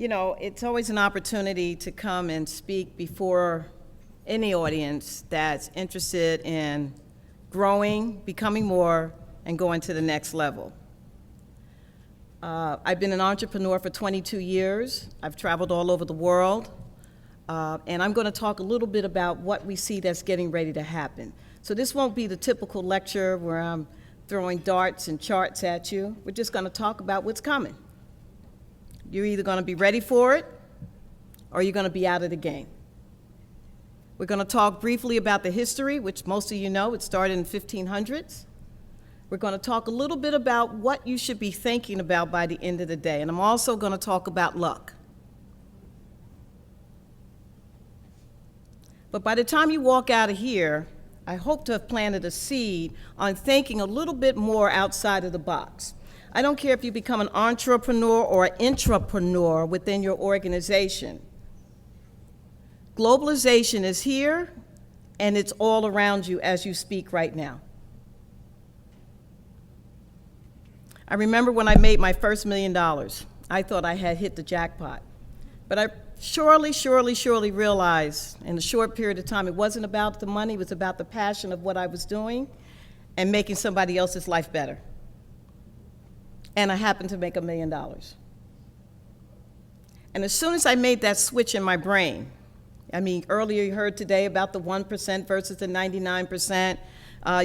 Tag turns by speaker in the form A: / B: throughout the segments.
A: You know, it's always an opportunity to come and speak before any audience that's interested in growing, becoming more, and going to the next level. I've been an entrepreneur for 22 years. I've traveled all over the world. And I'm going to talk a little bit about what we see that's getting ready to happen. So this won't be the typical lecture where I'm throwing darts and charts at you. We're just going to talk about what's coming. You're either going to be ready for it or you're going to be out of the game. We're going to talk briefly about the history, which most of you know, it started in the 1500s. We're going to talk a little bit about what you should be thinking about by the end of the day. And I'm also going to talk about luck. But by the time you walk out of here, I hope to have planted a seed on thinking a little bit more outside of the box. I don't care if you become an entrepreneur or an intrapreneur within your organization. Globalization is here, and it's all around you as you speak right now. I remember when I made my first $1 million. I thought I had hit the jackpot. But I surely realized in a short period of time, it wasn't about the money, it was about the passion of what I was doing and making somebody else's life better. And I happened to make $1 million. And as soon as I made that switch in my brain, I mean, earlier you heard today about the 1% versus the 99%.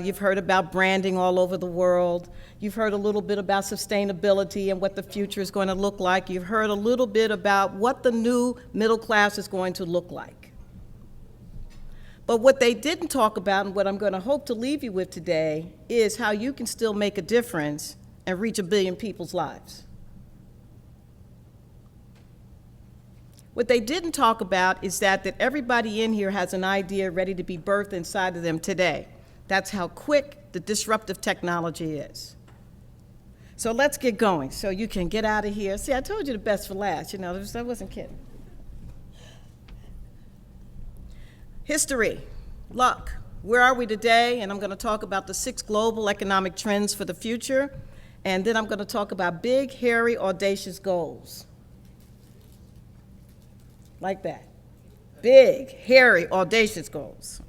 A: You've heard about branding all over the world. You've heard a little bit about sustainability and what the future is going to look like. You've heard a little bit about what the new middle class is going to look like. But what they didn't talk about, and what I'm going to hope to leave you with today, is how you can still make a difference and reach 1 billion people's lives. What they didn't talk about is that everybody in here has an idea ready to be birthed inside of them today. That's how quick the disruptive technology is. So let's get going so you can get out of here. See, I told you the best for last, you know, I wasn't kidding. History, luck, where are we today? And I'm going to talk about the 6 global economic trends for the future. And then I'm going to talk about big, hairy, audacious goals. Like that. Big, hairy, audacious goals.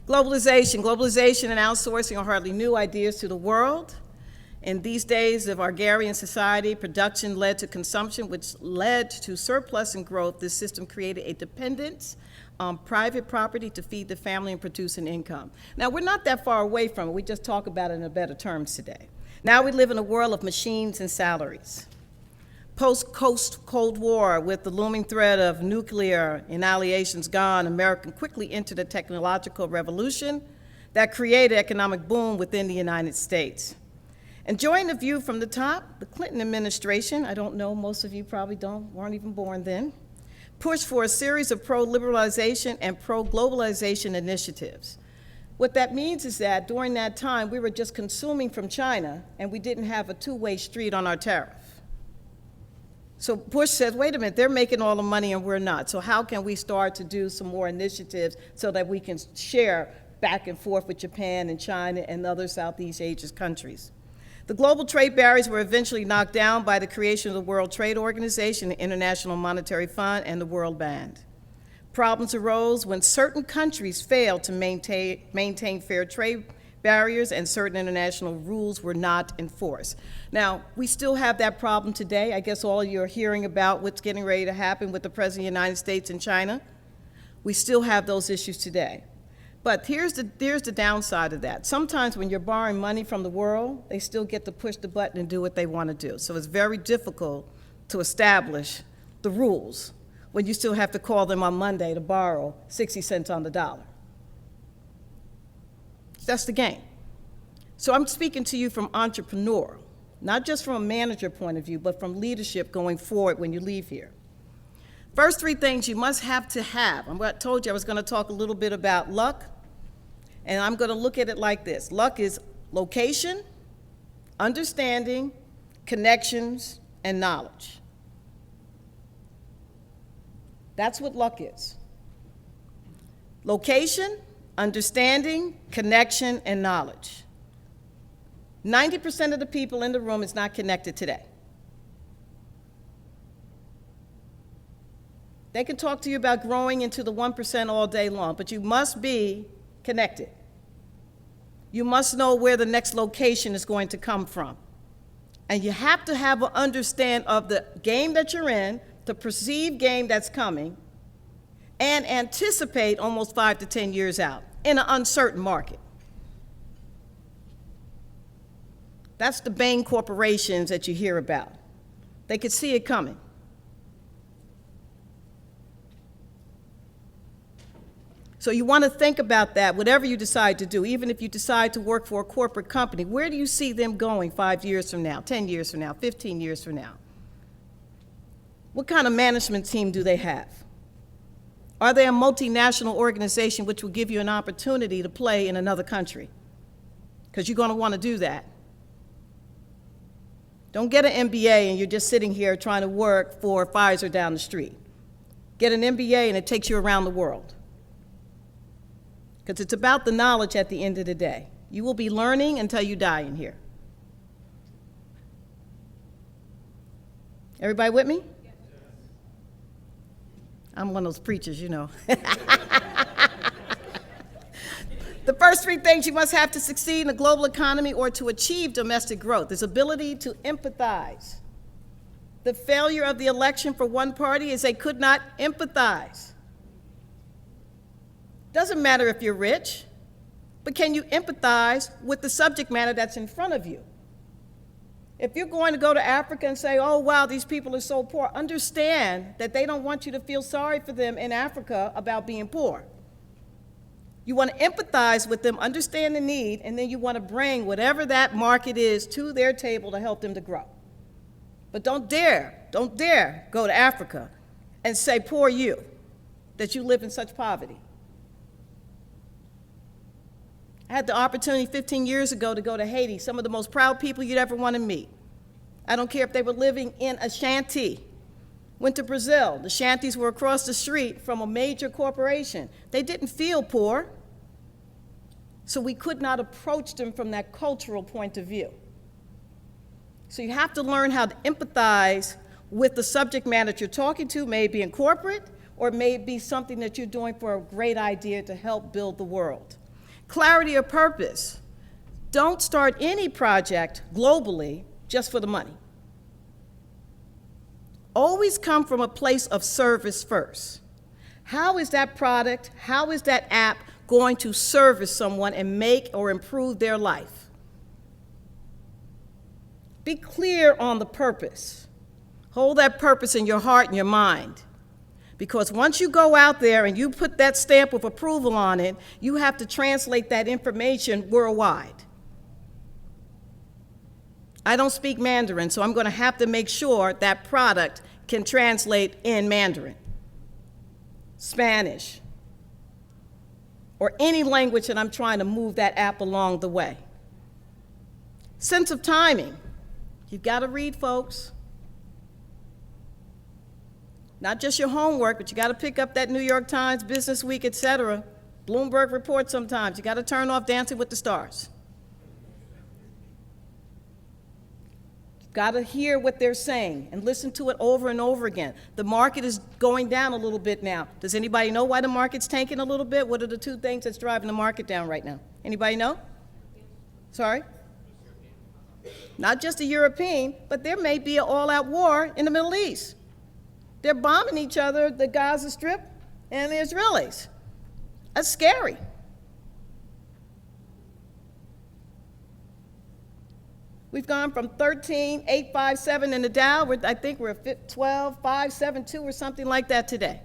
A: Globalization and outsourcing are hardly new ideas to the world. In these days of agrarian society, production led to consumption, which led to surplus and growth. This system created a dependence on private property to feed the family and produce an income. Now, we're not that far away from it. We just talk about it in better terms today. Now we live in a world of machines and salaries. Post-Cold War, with the looming threat of nuclear annihilations gone, America quickly entered a technological revolution that created economic boom within the United States. Enjoying the view from the top, the Clinton administration, I don't know, most of you probably weren't even born then, pushed for a series of pro-liberalization and pro-globalization initiatives. What that means is that during that time, we were just consuming from China, and we didn't have a two-way street on our tariff. So Bush says, wait a minute, they're making all the money and we're not. So how can we start to do some more initiatives so that we can share back and forth with Japan and China and other Southeast Asian countries? The global trade barriers were eventually knocked down by the creation of the World Trade Organization, the International Monetary Fund, and the World Bank. Problems arose when certain countries failed to maintain fair trade barriers and certain international rules were not enforced. Now, we still have that problem today. I guess all you're hearing about what's getting ready to happen with the President of the United States and China. We still have those issues today. But here's the downside of that. Sometimes when you're borrowing money from the world, they still get to push the button and do what they want to do. So it's very difficult to establish the rules when you still have to call them on Monday to borrow 60 cents on the dollar. That's the game. So I'm speaking to you from entrepreneur, not just from a manager point of view, but from leadership going forward when you leave here. First 3 things you must have to have. I told you I was going to talk a little bit about luck, and I'm going to look at it like this. Luck is location, understanding, connections, and knowledge. That's what luck is. Location, understanding, connection, and knowledge. 90% of the people in the room is not connected today. They can talk to you about growing into the 1% all day long, but you must be connected. You must know where the next location is going to come from. And you have to have an understanding of the game that you're in, the perceived game that's coming, and anticipate almost 5 to 10 years out in an uncertain market. That's the Bain corporations that you hear about. They could see it coming. So you want to think about that, whatever you decide to do, even if you decide to work for a corporate company, where do you see them going 5 years from now, 10 years from now, 15 years from now? What kind of management team do they have? Are they a multinational organization which will give you an opportunity to play in another country? Because you're going to want to do that. Don't get an MBA and you're just sitting here trying to work for Pfizer down the street. Get an MBA and it takes you around the world. Because it's about the knowledge at the end of the day. You will be learning until you die in here. Everybody with me? Yes. I'm one of those preachers, you know. The first 3 things you must have to succeed in the global economy or to achieve domestic growth is ability to empathize. The failure of the election for one party is they could not empathize. Doesn't matter if you're rich, but can you empathize with the subject matter that's in front of you? If you're going to go to Africa and say, oh, wow, these people are so poor, understand that they don't want you to feel sorry for them in Africa about being poor. You want to empathize with them, understand the need, and then you want to bring whatever that market is to their table to help them to grow. But don't dare go to Africa and say, poor you, that you live in such poverty. I had the opportunity 15 years ago to go to Haiti, some of the most proud people you'd ever want to meet. I don't care if they were living in a shanty. Went to Brazil. The shanties were across the street from a major corporation. They didn't feel poor, so we could not approach them from that cultural point of view. So you have to learn how to empathize with the subject matter that you're talking to, maybe in corporate, or it may be something that you're doing for a great idea to help build the world. Clarity of purpose. Don't start any project globally just for the money. Always come from a place of service first. How is that product, how is that app going to service someone and make or improve their life? Be clear on the purpose. Hold that purpose in your heart and your mind. Because once you go out there and you put that stamp of approval on it, you have to translate that information worldwide. I don't speak Mandarin, so I'm going to have to make sure that product can translate in Mandarin, Spanish, or any language that I'm trying to move that app along the way. Sense of timing. You've got to read, folks. Not just your homework, but you got to pick up that New York Times, Business Week, etc. Bloomberg Report sometimes. You got to turn off Dancing with the Stars. Got to hear what they're saying and listen to it over and over again. The market is going down a little bit now. Does anybody know why the market's tanking a little bit? What are the 2 things that's driving the market down right now? Anybody know? Sorry? Not just the European, but there may be an all-out war in the Middle East. They're bombing each other, the Gaza Strip and the Israelis. That's scary. We've gone from 13,857 in the Dow, I think we're at 12,572 or something like that today,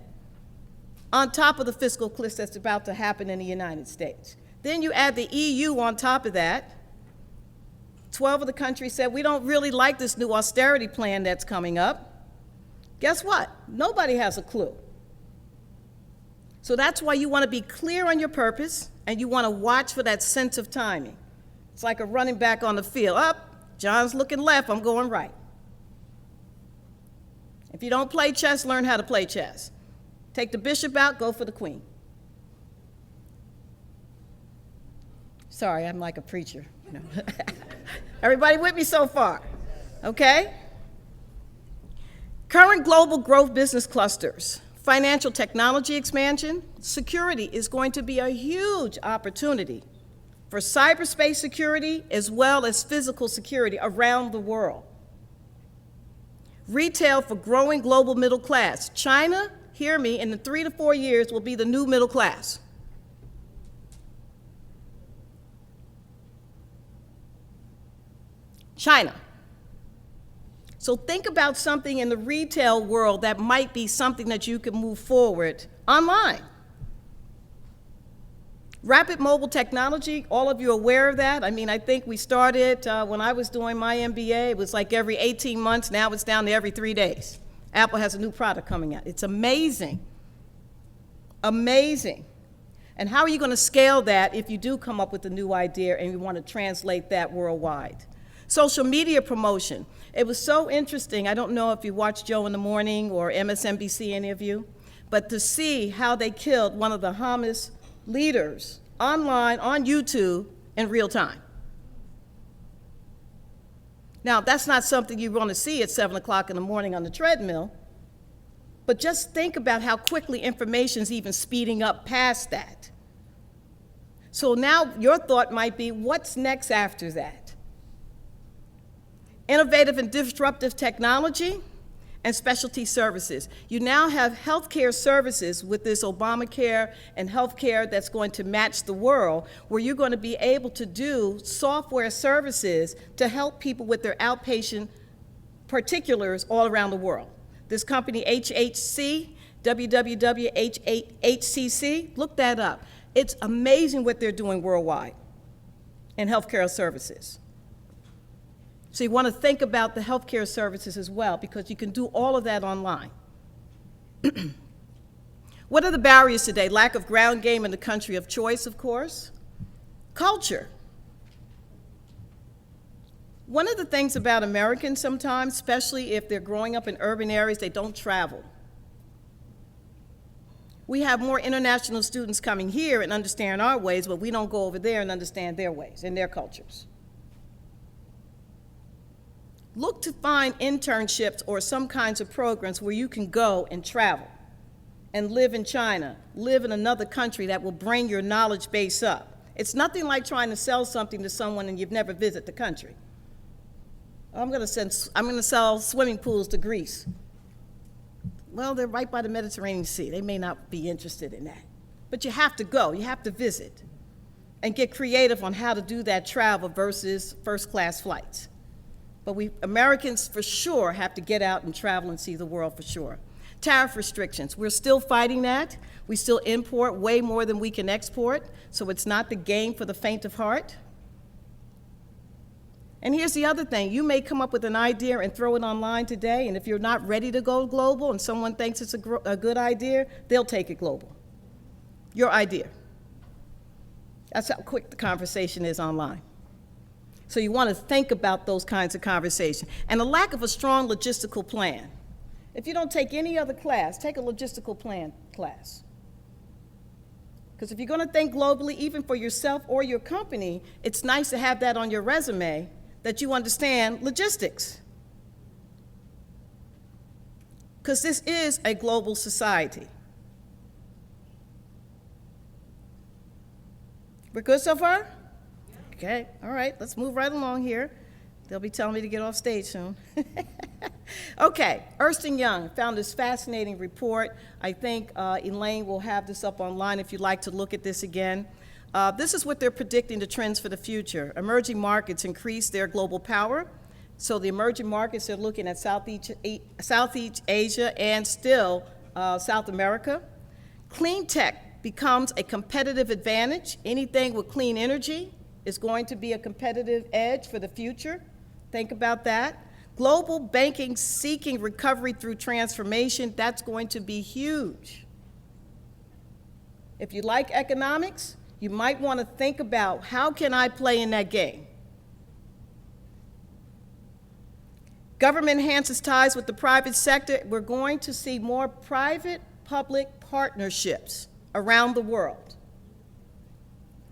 A: on top of the fiscal cliff that's about to happen in the United States. Then you add the EU on top of that. 12 of the countries said, we don't really like this new austerity plan that's coming up. Guess what? Nobody has a clue. So that's why you want to be clear on your purpose, and you want to watch for that sense of timing. It's like a running back on the field. Up, John's looking left, I'm going right. If you don't play chess, learn how to play chess. Take the bishop out, go for the queen. Sorry, I'm like a preacher. You know. Everybody with me so far? Okay? Current global growth business clusters. Financial technology expansion, security is going to be a huge opportunity for cyberspace security as well as physical security around the world. Retail for growing global middle class. China, hear me, in the 3 to 4 years will be the new middle class. China. So think about something in the retail world that might be something that you can move forward online. Rapid mobile technology, all of you are aware of that. I mean, I think we started when I was doing my MBA, it was like every 18 months, now it's down to every 3 days. Apple has a new product coming out. It's amazing, amazing. And how are you going to scale that if you do come up with a new idea and you want to translate that worldwide? Social media promotion. It was so interesting. I don't know if you watched Joe in the Morning or MSNBC, any of you, but to see how they killed one of the Hamas leaders online on YouTube in real time. Now, that's not something you want to see at 7 o'clock in the morning on the treadmill, but just think about how quickly information is even speeding up past that. So now your thought might be, what's next after that? Innovative and disruptive technology and specialty services. You now have healthcare services with this Obamacare and healthcare that's going to match the world, where you're going to be able to do software services to help people with their outpatient particulars all around the world. This company, HHC, www.HCC, look that up. It's amazing what they're doing worldwide in healthcare services. So you want to think about the healthcare services as well, because you can do all of that online. What are the barriers today? Lack of ground game in the country of choice, of course. Culture. One of the things about Americans sometimes, especially if they're growing up in urban areas, they don't travel. We have more international students coming here and understand our ways, but we don't go over there and understand their ways and their cultures. Look to find internships or some kinds of programs where you can go and travel and live in China, live in another country that will bring your knowledge base up. It's nothing like trying to sell something to someone and you've never visited the country. I'm going to sell swimming pools to Greece. Well, they're right by the Mediterranean Sea. They may not be interested in that. But you have to go, you have to visit and get creative on how to do that travel versus first-class flights. But we Americans for sure have to get out and travel and see the world for sure. Tariff restrictions, we're still fighting that. We still import way more than we can export, so it's not the game for the faint of heart. And here's the other thing, you may come up with an idea and throw it online today, and if you're not ready to go global and someone thinks it's a good idea, they'll take it global. Your idea. That's how quick the conversation is online. So you want to think about those kinds of conversations. And a lack of a strong logistical plan. If you don't take any other class, take a logistical plan class. Because if you're going to think globally, even for yourself or your company, it's nice to have that on your resume, that you understand logistics. Because this is a global society. We're good so far? Okay, all right, let's move right along here. They'll be telling me to get off stage soon. Okay, Ernst & Young found this fascinating report. I think Elaine will have this up online if you'd like to look at this again. This is what they're predicting the trends for the future. Emerging markets increase their global power. So the emerging markets are looking at Southeast Asia and still South America. Clean tech becomes a competitive advantage. Anything with clean energy is going to be a competitive edge for the future. Think about that. Global banking seeking recovery through transformation, that's going to be huge. If you like economics, you might want to think about how can I play in that game? Government enhances ties with the private sector. We're going to see more private-public partnerships around the world.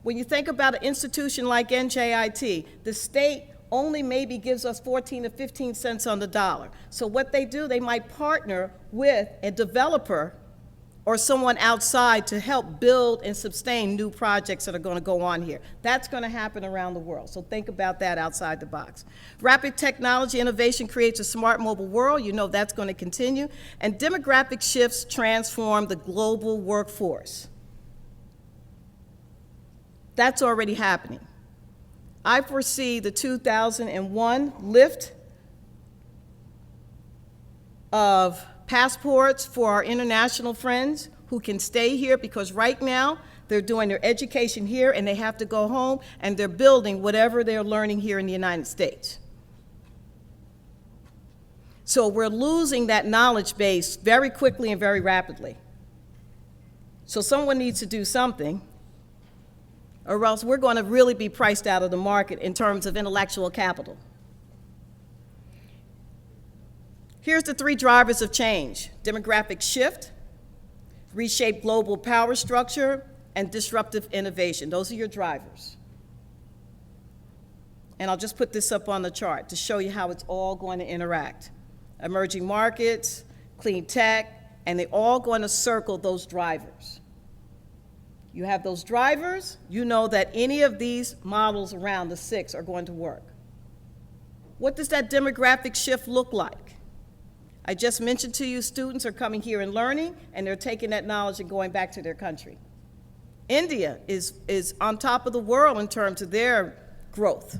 A: When you think about an institution like NJIT, the state only maybe gives us 14 to 15 cents on the dollar. So what they do, they might partner with a developer or someone outside to help build and sustain new projects that are going to go on here. That's going to happen around the world, so think about that outside the box. Rapid technology innovation creates a smart mobile world. You know that's going to continue. And demographic shifts transform the global workforce. That's already happening. I foresee the 2001 lift of passports for our international friends who can stay here, because right now they're doing their education here and they have to go home and they're building whatever they're learning here in the United States. So we're losing that knowledge base very quickly and very rapidly. So someone needs to do something, or else we're going to really be priced out of the market in terms of intellectual capital. Here's the 3 drivers of change: demographic shift, reshape global power structure, and disruptive innovation. Those are your drivers. And I'll just put this up on the chart to show you how it's all going to interact. Emerging markets, clean tech, and they're all going to circle those drivers. You have those drivers, you know that any of these models around the 6 are going to work. What does that demographic shift look like? I just mentioned to you, students are coming here and learning, and they're taking that knowledge and going back to their country. India is on top of the world in terms of their growth.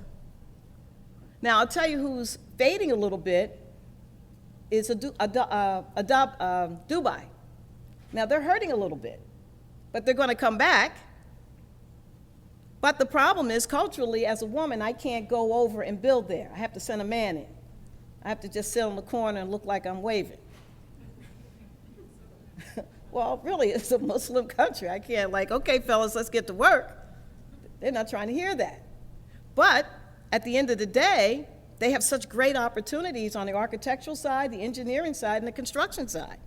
A: Now, I'll tell you who's fading a little bit is Dubai. Now, they're hurting a little bit, but they're going to come back. But the problem is, culturally, as a woman, I can't go over and build there. I have to send a man in. I have to just sit on the corner and look like I'm waving. Well, really, it's a Muslim country. I can't okay, fellas, let's get to work. They're not trying to hear that. But at the end of the day, they have such great opportunities on the architectural side, the engineering side, and the construction side.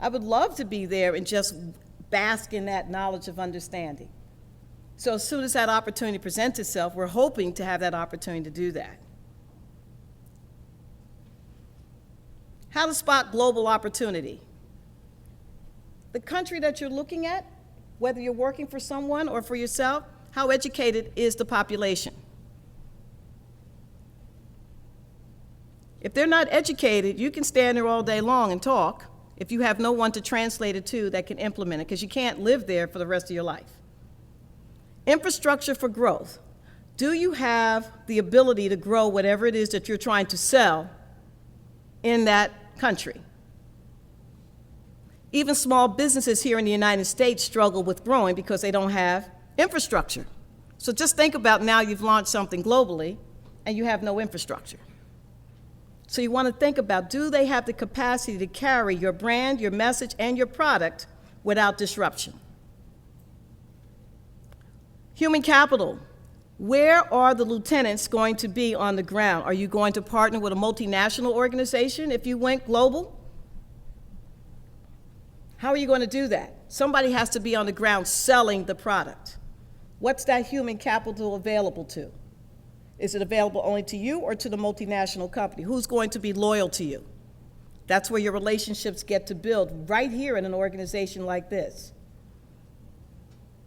A: I would love to be there and just bask in that knowledge of understanding. So as soon as that opportunity presents itself, we're hoping to have that opportunity to do that. How to spot global opportunity. The country that you're looking at, whether you're working for someone or for yourself, how educated is the population? If they're not educated, you can stand there all day long and talk if you have no one to translate it to that can implement it, because you can't live there for the rest of your life. Infrastructure for growth. Do you have the ability to grow whatever it is that you're trying to sell in that country? Even small businesses here in the United States struggle with growing because they don't have infrastructure. So just think about now you've launched something globally and you have no infrastructure. So you want to think about, do they have the capacity to carry your brand, your message, and your product without disruption? Human capital. Where are the lieutenants going to be on the ground? Are you going to partner with a multinational organization if you went global? How are you going to do that? Somebody has to be on the ground selling the product. What's that human capital available to? Is it available only to you or to the multinational company? Who's going to be loyal to you? That's where your relationships get to build, right here in an organization like this.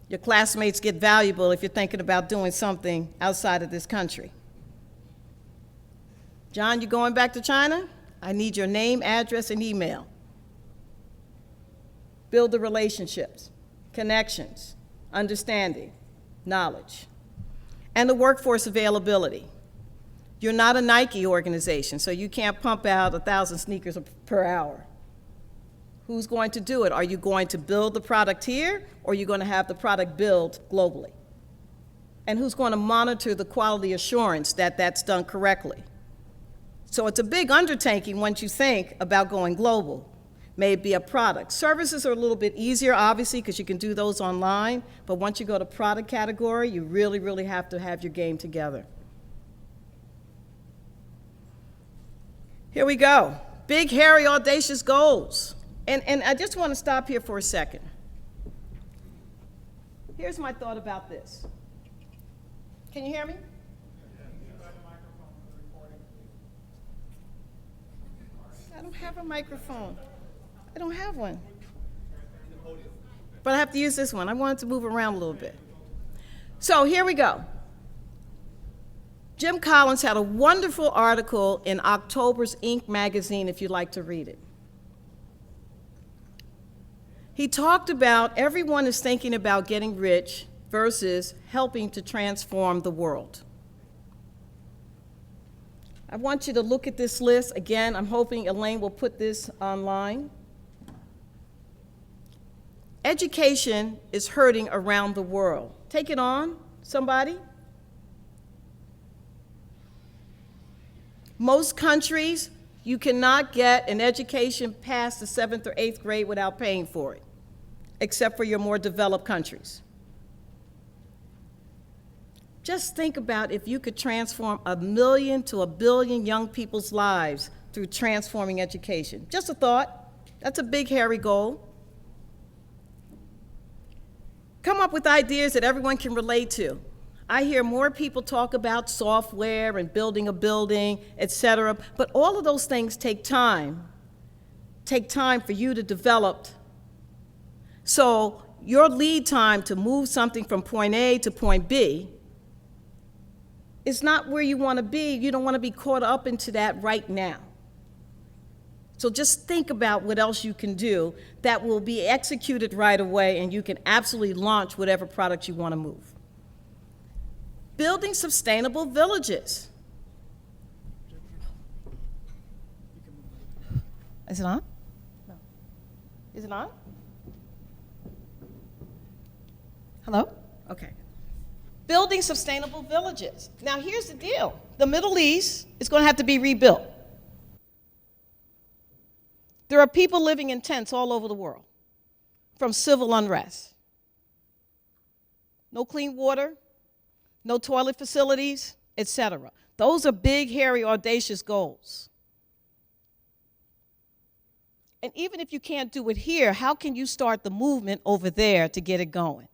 A: Your classmates get valuable if you're thinking about doing something outside of this country. John, you going back to China? I need your name, address, and email. Build the relationships, connections, understanding, knowledge. And the workforce availability. You're not a Nike organization, so you can't pump out 1,000 sneakers per hour. Who's going to do it? Are you going to build the product here, or are you going to have the product built globally? And who's going to monitor the quality assurance that that's done correctly? So it's a big undertaking once you think about going global. May it be a product. Services are a little bit easier, obviously, because you can do those online, but once you go to product category, you really, really have to have your game together. Here we go. Big, hairy, audacious goals. And I just want to stop here for a second. Here's my thought about this. Can you hear me? I don't have a microphone. I don't have one. But I have to use this one. I wanted to move around a little bit. So here we go. Jim Collins had a wonderful article in October's Inc. magazine, if you'd like to read it. He talked about everyone is thinking about getting rich versus helping to transform the world. I want you to look at this list. Again, I'm hoping Elaine will put this online. Education is hurting around the world. Take it on, somebody. Most countries, you cannot get an education past the 7th or 8th grade without paying for it, except for your more developed countries. Just think about if you could transform 1 million to 1 billion young people's lives through transforming education. Just a thought. That's a big, hairy goal. Come up with ideas that everyone can relate to. I hear more people talk about software and building a building, et cetera, but all of those things take time for you to develop. So your lead time to move something from point A to point B is not where you want to be. You don't want to be caught up into that right now. So just think about what else you can do that will be executed right away, and you can absolutely launch whatever product you want to move. Building sustainable villages. Is it on? No. Is it on? Hello? Okay. Building sustainable villages. Now here's the deal. The Middle East is going to have to be rebuilt. There are people living in tents all over the world from civil unrest. No clean water, no toilet facilities, etc. Those are big, hairy, audacious goals. And even if you can't do it here, how can you start the movement over there to get it going?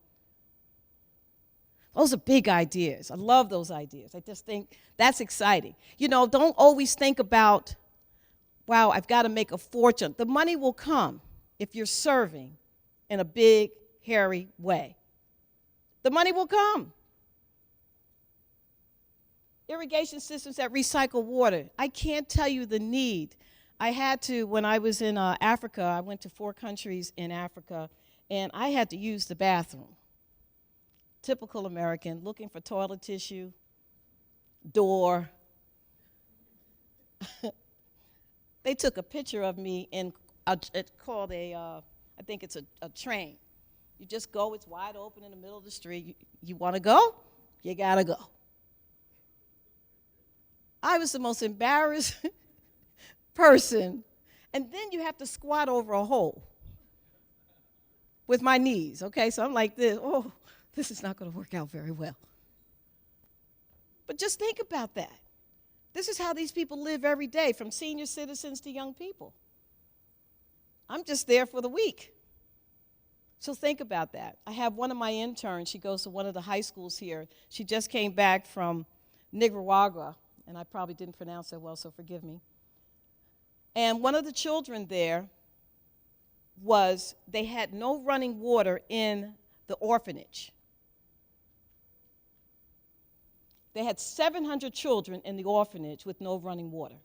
A: Those are big ideas. I love those ideas. I just think that's exciting. You know, don't always think about, wow, I've got to make a fortune. The money will come if you're serving in a big, hairy way. The money will come. Irrigation systems that recycle water. I can't tell you the need. I had to, when I was in Africa, I went to 4 countries in Africa, and I had to use the bathroom. Typical American, looking for toilet tissue, door. They took a picture of me in, it's called I think it's a train. You just go, it's wide open in the middle of the street. You want to go? You got to go. I was the most embarrassed person. And then you have to squat over a hole with my knees, okay? So I'm like this, oh, this is not going to work out very well. But just think about that. This is how these people live every day, from senior citizens to young people. I'm just there for the week. So think about that. I have one of my interns. She goes to one of the high schools here. She just came back from Nicaragua, and I probably didn't pronounce that well, so forgive me. And one of the children there they had no running water in the orphanage. They had 700 children in the orphanage with no running water.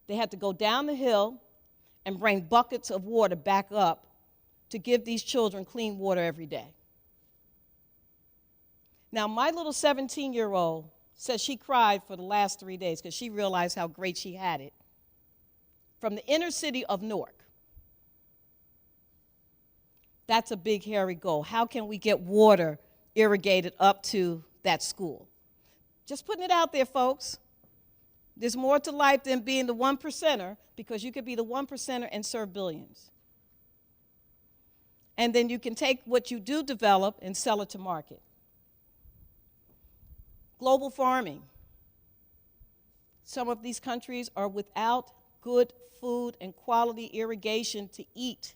A: They had to go down the hill and bring buckets of water back up to give these children clean water every day. Now, my little 17-year-old says she cried for the last 3 days because she realized how great she had it. From the inner city of Newark. That's a big, hairy goal. How can we get water irrigated up to that school? Just putting it out there, folks. There's more to life than being the 1%er, because you could be the 1%er and serve billions. And then you can take what you do develop and sell it to market. Global farming. Some of these countries are without good food and quality irrigation to eat.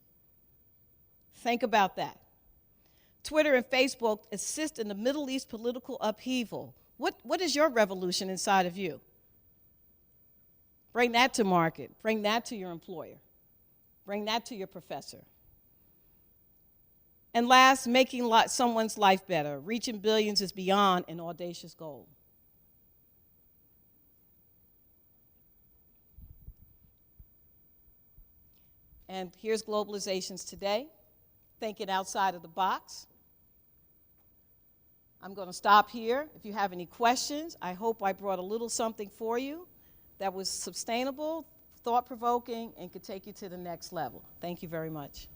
A: Think about that. Twitter and Facebook assist in the Middle East political upheaval. What is your revolution inside of you? Bring that to market. Bring that to your employer. Bring that to your professor. And last, making someone's life better. Reaching billions is beyond an audacious goal. And here's Globalization's today, thinking outside of the box. I'm going to stop here. If you have any questions, I hope I brought a little something for you that was sustainable, thought-provoking, and could take you to the next level. Thank you very much.